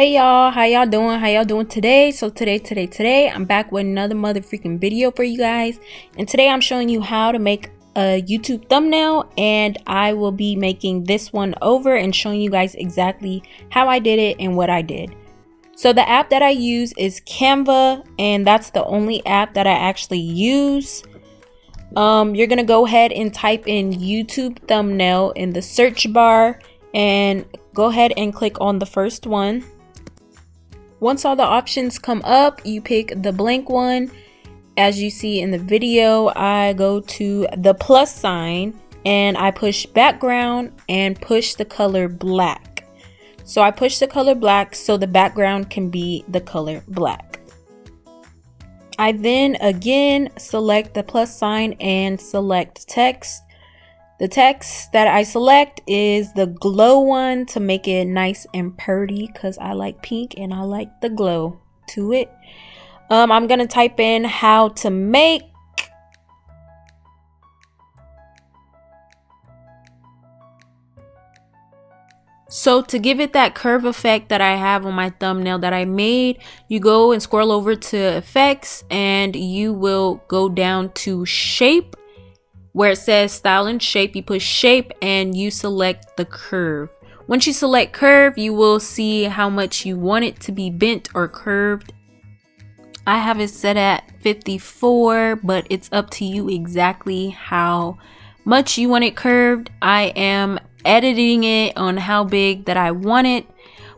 Hey y'all, how y'all doing? How y'all doing today? So today, I'm back with another mother freaking video for you guys. And today I'm showing you how to make a YouTube thumbnail, and I will be making this one over and showing you guys exactly how I did it and what I did. So the app that I use is Canva, and that's the only app that I actually use. You're gonna go ahead and type in YouTube thumbnail in the search bar and go ahead and click on the first one. Once all the options come up, you pick the blank one. As you see in the video, I go to the plus sign and I push background and push the color black. So I push the color black so the background can be the color black. I then again select the plus sign and select text. The text that I select is the glow one to make it nice and pretty because I like pink and I like the glow to it. I'm gonna type in how to make. So to give it that curve effect that I have on my thumbnail that I made, you go and scroll over to effects and you will go down to shape. Where it says style and shape, you push shape and you select the curve. Once you select curve, you will see how much you want it to be bent or curved. I have it set at 54, but it's up to you exactly how much you want it curved. I am editing it on how big that I want it,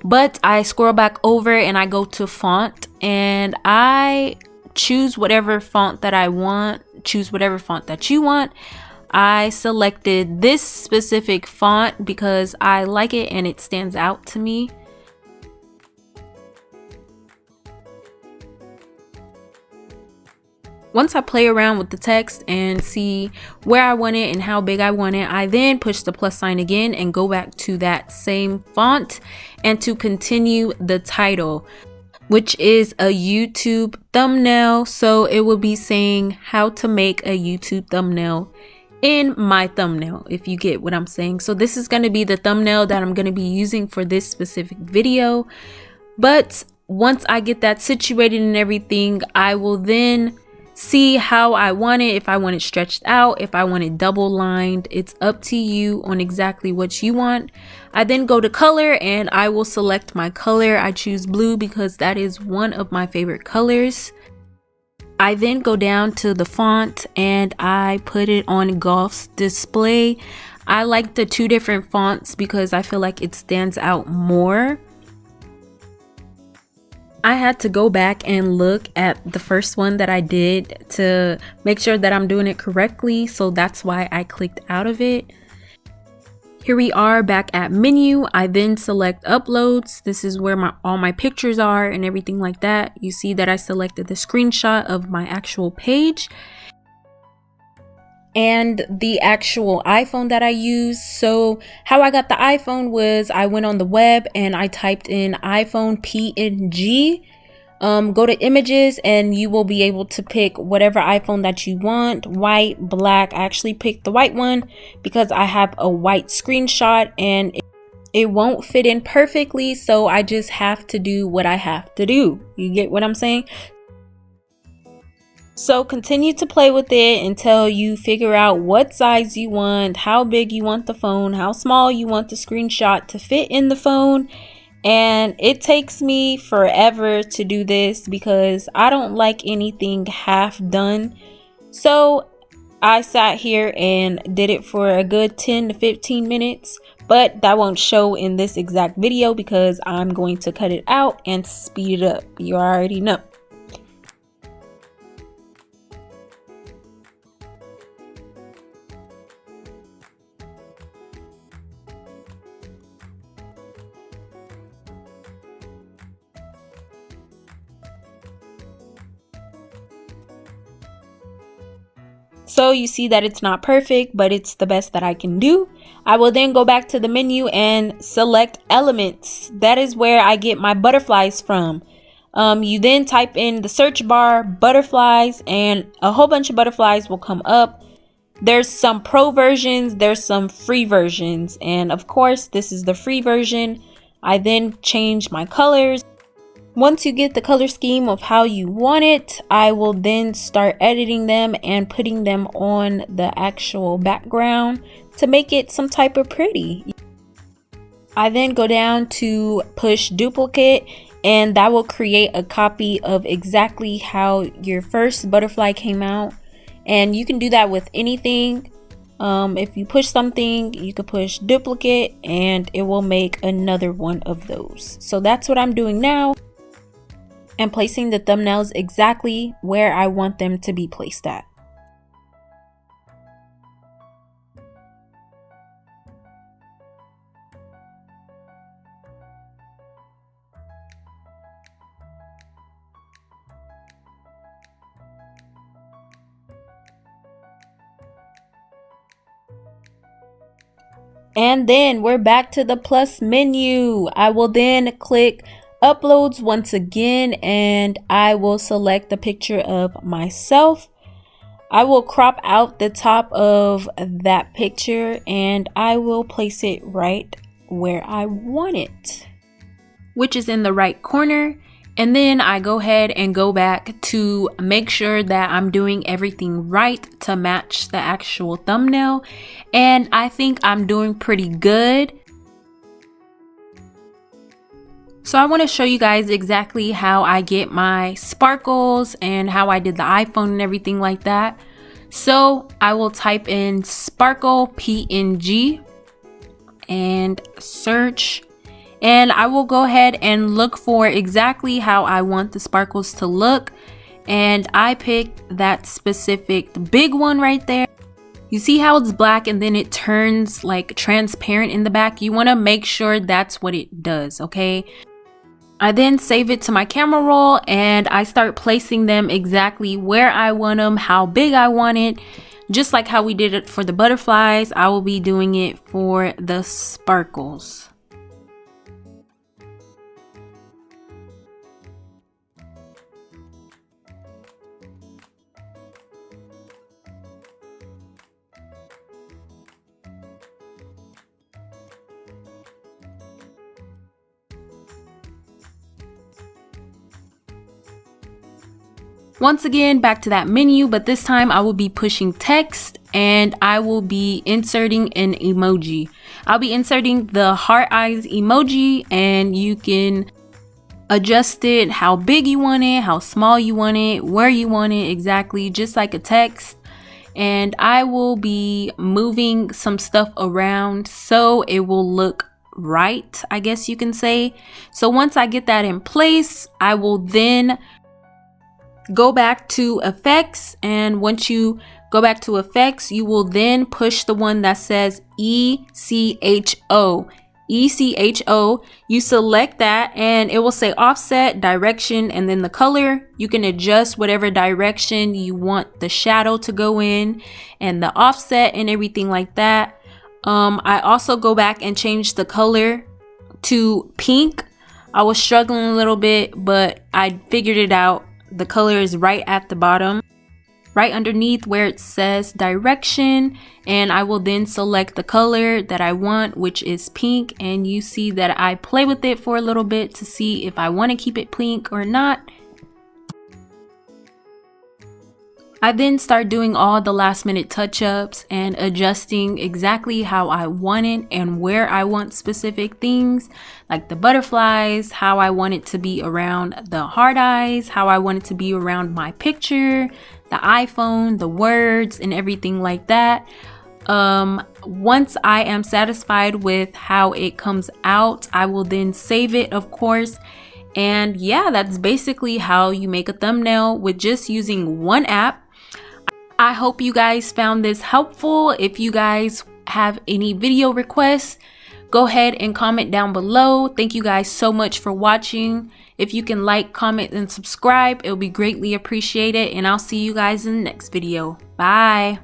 but I scroll back over and I go to font and I choose whatever font that I want. Choose whatever font that you want. I selected this specific font because I like it and it stands out to me. Once I play around with the text and see where I want it and how big I want it, I then push the plus sign again and go back to that same font and to continue the title, which is a YouTube thumbnail. So it will be saying how to make a YouTube thumbnail in my thumbnail, if you get what I'm saying. So this is going to be the thumbnail that I'm going to be using for this specific video. But once I get that situated and everything, I will then see how I want it. If I want it stretched out, if I want it double lined, it's up to you on exactly what you want. I then go to color and I will select my color. I choose blue because that is one of my favorite colors. I then go down to the font and I put it on Golf's display. I like the two different fonts because I feel like it stands out more. I had to go back and look at the first one that I did to make sure that I'm doing it correctly. So that's why I clicked out of it. Here we are back at menu. I then select uploads. This is where all my pictures are and everything like that. You see that I selected the screenshot of my actual page and the actual iPhone that I use. So how I got the iPhone was I went on the web and I typed in iPhone PNG. Go to images and you will be able to pick whatever iPhone that you want, white, black. I actually picked the white one because I have a white screenshot and it won't fit in perfectly, so I just have to do what I have to do. You get what I'm saying? So continue to play with it until you figure out what size you want, how big you want the phone, how small you want the screenshot to fit in the phone. And it takes me forever to do this because I don't like anything half done. So I sat here and did it for a good 10 to 15 minutes, but that won't show in this exact video because I'm going to cut it out and speed it up. You already know. So you see that it's not perfect, but it's the best that I can do. I will then go back to the menu and select elements. That is where I get my butterflies from. You then type in the search bar butterflies and a whole bunch of butterflies will come up. There's some pro versions, there's some free versions, and of course this is the free version. I then change my colors. Once you get the color scheme of how you want it, I will then start editing them and putting them on the actual background to make it some type of pretty. I then go down to push duplicate, and that will create a copy of exactly how your first butterfly came out. And you can do that with anything. If you push something, you could push duplicate and it will make another one of those. So that's what I'm doing now, and placing the thumbnails exactly where I want them to be placed at. And then we're back to the plus menu. I will then click uploads once again, and I will select the picture of myself. I will crop out the top of that picture and I will place it right where I want it, which is in the right corner. And then I go ahead and go back to make sure that I'm doing everything right to match the actual thumbnail. And I think I'm doing pretty good. So I want to show you guys exactly how I get my sparkles and how I did the iPhone and everything like that. So I will type in sparkle PNG and search. And I will go ahead and look for exactly how I want the sparkles to look. And I picked that specific big one right there. You see how it's black and then it turns like transparent in the back? You want to make sure that's what it does, okay? I then save it to my camera roll and I start placing them exactly where I want them, how big I want it. Just like how we did it for the butterflies, I will be doing it for the sparkles. Once again, back to that menu, but this time I will be pushing text and I will be inserting an emoji. I'll be inserting the heart eyes emoji, and you can adjust it how big you want it, how small you want it, where you want it exactly, just like a text. And I will be moving some stuff around so it will look right, I guess you can say. So once I get that in place, I will then go back to effects, and once you go back to effects, you will then push the one that says ECHO. You select that and it will say offset, direction, and then the color. You can adjust whatever direction you want the shadow to go in and the offset and everything like that. I also go back and change the color to pink. I was struggling a little bit, but I figured it out. The color is right at the bottom, right underneath where it says direction, and I will then select the color that I want, which is pink. And you see that I play with it for a little bit to see if I want to keep it pink or not. I then start doing all the last minute touch-ups and adjusting exactly how I want it and where I want specific things, like the butterflies, how I want it to be around the heart eyes, how I want it to be around my picture, the iPhone, the words, and everything like that. Once I am satisfied with how it comes out, I will then save it, of course. And yeah, that's basically how you make a thumbnail with just using one app. I hope you guys found this helpful. If you guys have any video requests, go ahead and comment down below. Thank you guys so much for watching. If you can like, comment, and subscribe, it'll be greatly appreciated. And I'll see you guys in the next video. Bye.